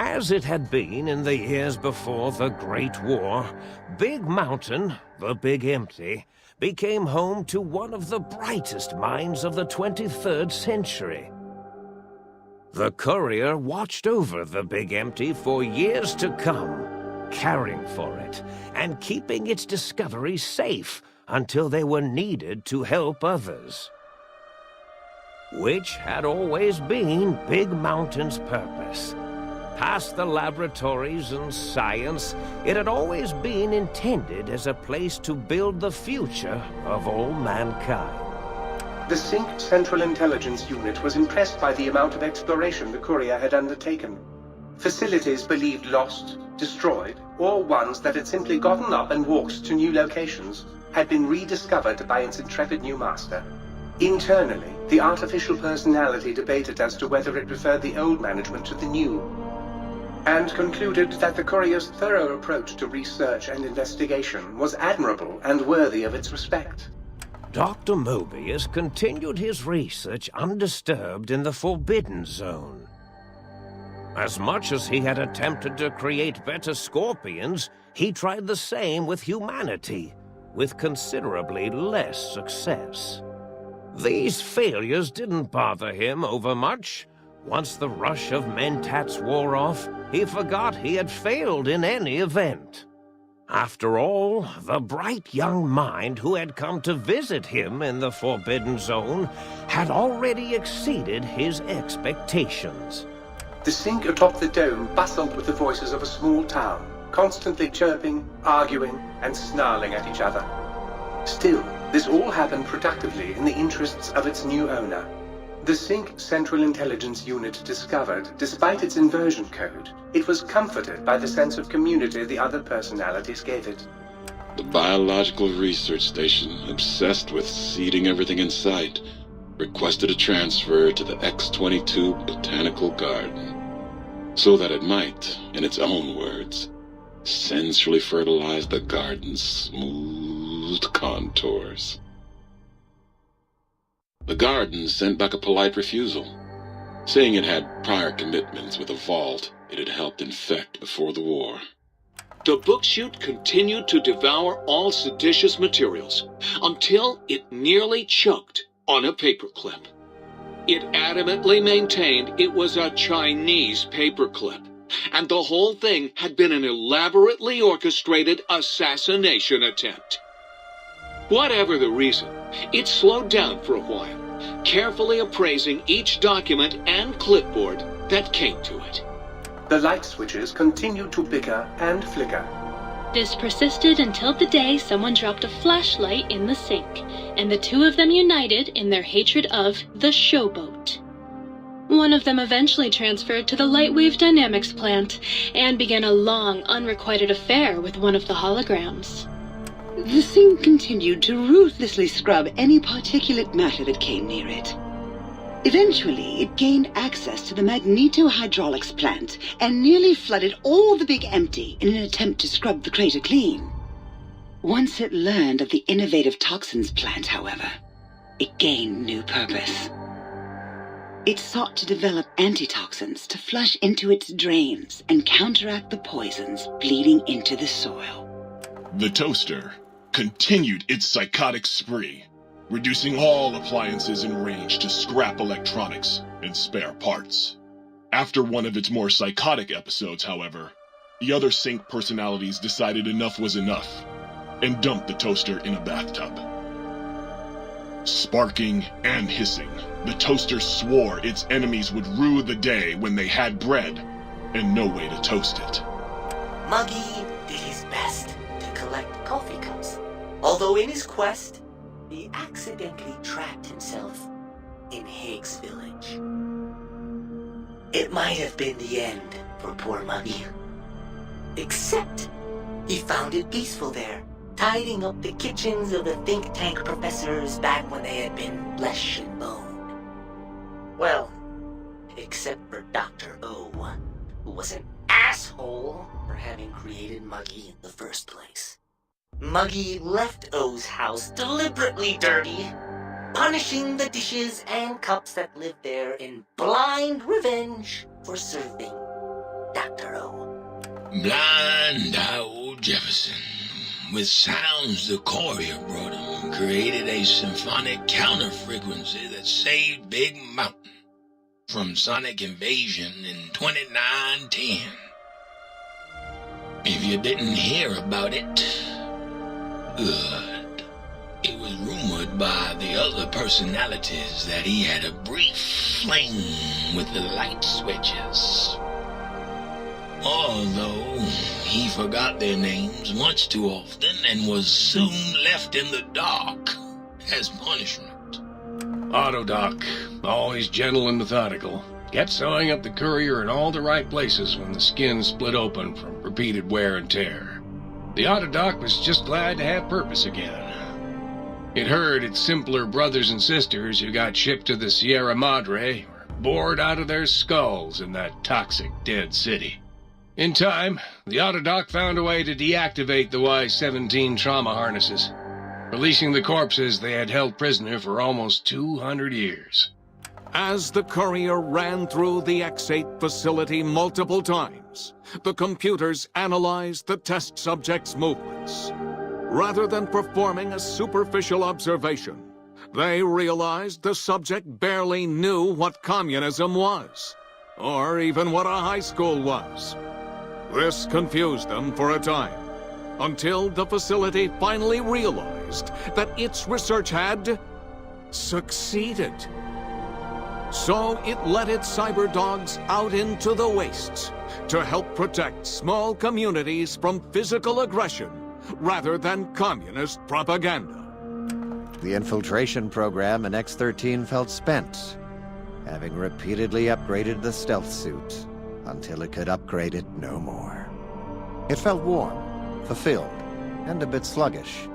As it had been in the years before the Great War, Big Mountain, the Big Empty, became home to one of the brightest minds of the 23rd century. The courier watched over the Big Empty for years to come, caring for it and keeping its discoveries safe until they were needed to help others. Which had always been Big Mountain's purpose. Past the laboratories and science, it had always been intended as a place to build the future of all mankind. The Sync Central Intelligence Unit was impressed by the amount of exploration the courier had undertaken. Facilities believed lost, destroyed, or ones that had simply gotten up and walked to new locations had been rediscovered by its intrepid new master. Internally, the artificial personality debated as to whether it preferred the old management to the new, and concluded that the courier's thorough approach to research and investigation was admirable and worthy of its respect. Dr. Mobius continued his research undisturbed in the Forbidden Zone. As much as he had attempted to create better scorpions, he tried the same with humanity, with considerably less success. These failures didn't bother him overmuch. Once the rush of mentats wore off, he forgot he had failed in any event. After all, the bright young mind who had come to visit him in the Forbidden Zone had already exceeded his expectations. The Sync atop the dome bustled with the voices of a small town, constantly chirping, arguing, and snarling at each other. Still, this all happened productively in the interests of its new owner. The Sync Central Intelligence Unit discovered, despite its inversion code, it was comforted by the sense of community the other personalities gave it. The biological research station, obsessed with seeding everything in sight, requested a transfer to the X-22 Botanical Garden, so that it might, in its own words, sensually fertilize the garden's smooth contours. The garden sent back a polite refusal, saying it had prior commitments with a vault it had helped infect before the war. The book chute continued to devour all seditious materials until it nearly choked on a paperclip. It adamantly maintained it was a Chinese paperclip, and the whole thing had been an elaborately orchestrated assassination attempt. Whatever the reason, it slowed down for a while, carefully appraising each document and clipboard that came to it. The light switches continued to bicker and flicker. This persisted until the day someone dropped a flashlight in the sink, and the two of them united in their hatred of the showboat. One of them eventually transferred to the Lightwave Dynamics plant, and began a long, unrequited affair with one of the holograms. The thing continued to ruthlessly scrub any particulate matter that came near it. Eventually, it gained access to the magnetohydraulics plant and nearly flooded all the Big Empty in an attempt to scrub the crater clean. Once it learned of the innovative toxins plant, however, it gained new purpose. It sought to develop antitoxins to flush into its drains and counteract the poisons bleeding into the soil. The toaster continued its psychotic spree, reducing all appliances in range to scrap electronics and spare parts. After one of its more psychotic episodes, however, the other Sync personalities decided enough was enough and dumped the toaster in a bathtub. Sparking and hissing, the toaster swore its enemies would rue the day when they had bread and no way to toast it. Muggy did his best to collect coffee cups, although in his quest, he accidentally trapped himself in Higgs Village. It might have been the end for poor Muggy. Except, he found it peaceful there, tidying up the kitchens of the think tank professors back when they had been flesh and bone. Well, except for Dr. O, who was an asshole for having created Muggy in the first place. Muggy left O's house deliberately dirty, punishing the dishes and cups that lived there in blind revenge for serving Dr. Dr. O. Blind old Jefferson, with sounds the courier brought him, created a symphonic counter-frequency that saved Big Mountain from sonic invasion in 2910. If you didn't hear about it, good. It was rumored by the other personalities that he had a brief fling with the light switches. Although he forgot their names much too often and was soon left in the dark as punishment. Autodoc, always gentle and methodical, kept sewing up the courier in all the right places when the skin split open from repeated wear and tear. The Autodoc was just glad to have purpose again. It heard its simpler brothers and sisters who got shipped to the Sierra Madre were bored out of their skulls in that toxic dead city. In time, the Autodoc found a way to deactivate the Y-17 trauma harnesses, releasing the corpses they had held prisoner for almost 200 years. As the courier ran through the X-8 facility multiple times, the computers analyzed the test subject's movements. Rather than performing a superficial observation, they realized the subject barely knew what communism was, or even what a high school was. This confused them for a time, until the facility finally realized that its research had succeeded. So it let its cyber dogs out into the wastes to help protect small communities from physical aggression rather than communist propaganda. The infiltration program in X-13 felt spent, having repeatedly upgraded the stealth suit until it could upgrade it no more. It felt warm, fulfilled, and a bit sluggish.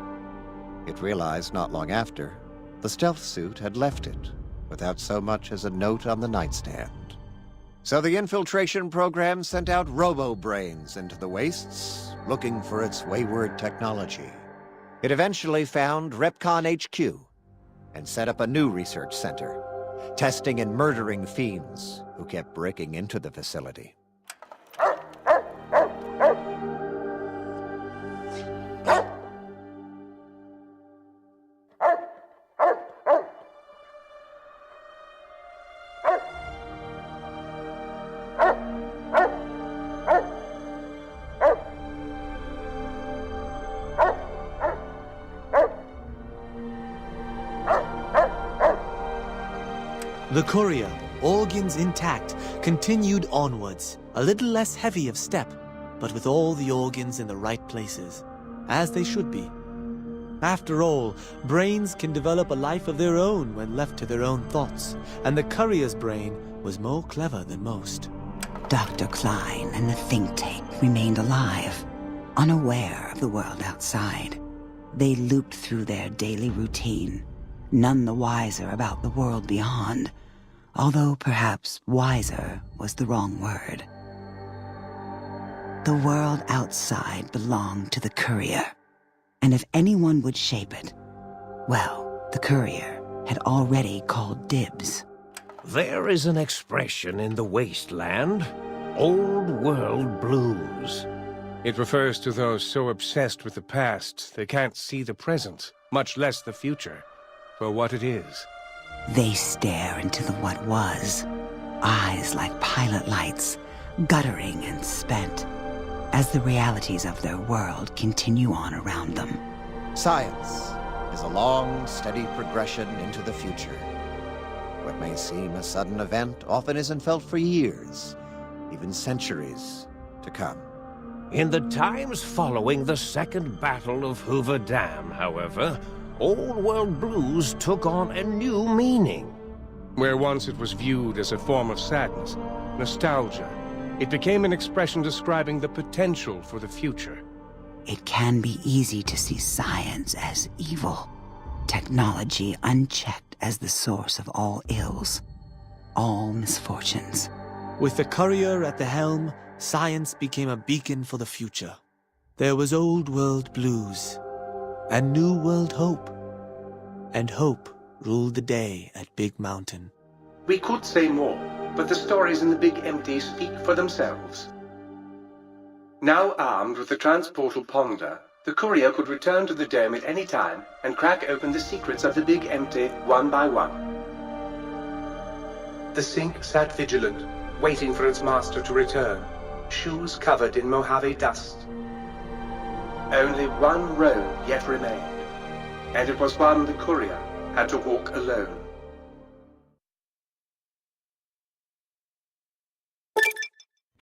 It realized not long after, the stealth suit had left it without so much as a note on the nightstand. So the infiltration program sent out robo-brains into the wastes, looking for its wayward technology. It eventually found Repcon HQ and set up a new research center, testing and murdering fiends who kept breaking into the facility. The courier, organs intact, continued onwards, a little less heavy of step, but with all the organs in the right places, as they should be. After all, brains can develop a life of their own when left to their own thoughts, and the courier's brain was more clever than most. Dr. Klein and the think tank remained alive, unaware of the world outside. They looped through their daily routine, none the wiser about the world beyond, although perhaps wiser was the wrong word. The world outside belonged to the courier, and if anyone would shape it, well, the courier had already called dibs. There is an expression in the wasteland, old world blues. It refers to those so obsessed with the past they can't see the present, much less the future, for what it is. They stare into the what was, eyes like pilot lights, guttering and spent, as the realities of their world continue on around them. Science is a long, steady progression into the future. What may seem a sudden event often isn't felt for years, even centuries to come. In the times following the Second Battle of Hoover Dam, however, Old World Blues took on a new meaning. Where once it was viewed as a form of sadness, nostalgia, it became an expression describing the potential for the future. It can be easy to see science as evil, technology unchecked as the source of all ills, all misfortunes. With the courier at the helm, science became a beacon for the future. There was old world blues, and new world hope. And hope ruled the day at Big Mountain. We could say more, but the stories in the Big Empty speak for themselves. Now armed with the transportal ponder, the courier could return to the dome at any time and crack open the secrets of the Big Empty one by one. The sink sat vigilant, waiting for its master to return, shoes covered in Mojave dust. Only one road yet remained, and it was one the courier had to walk alone.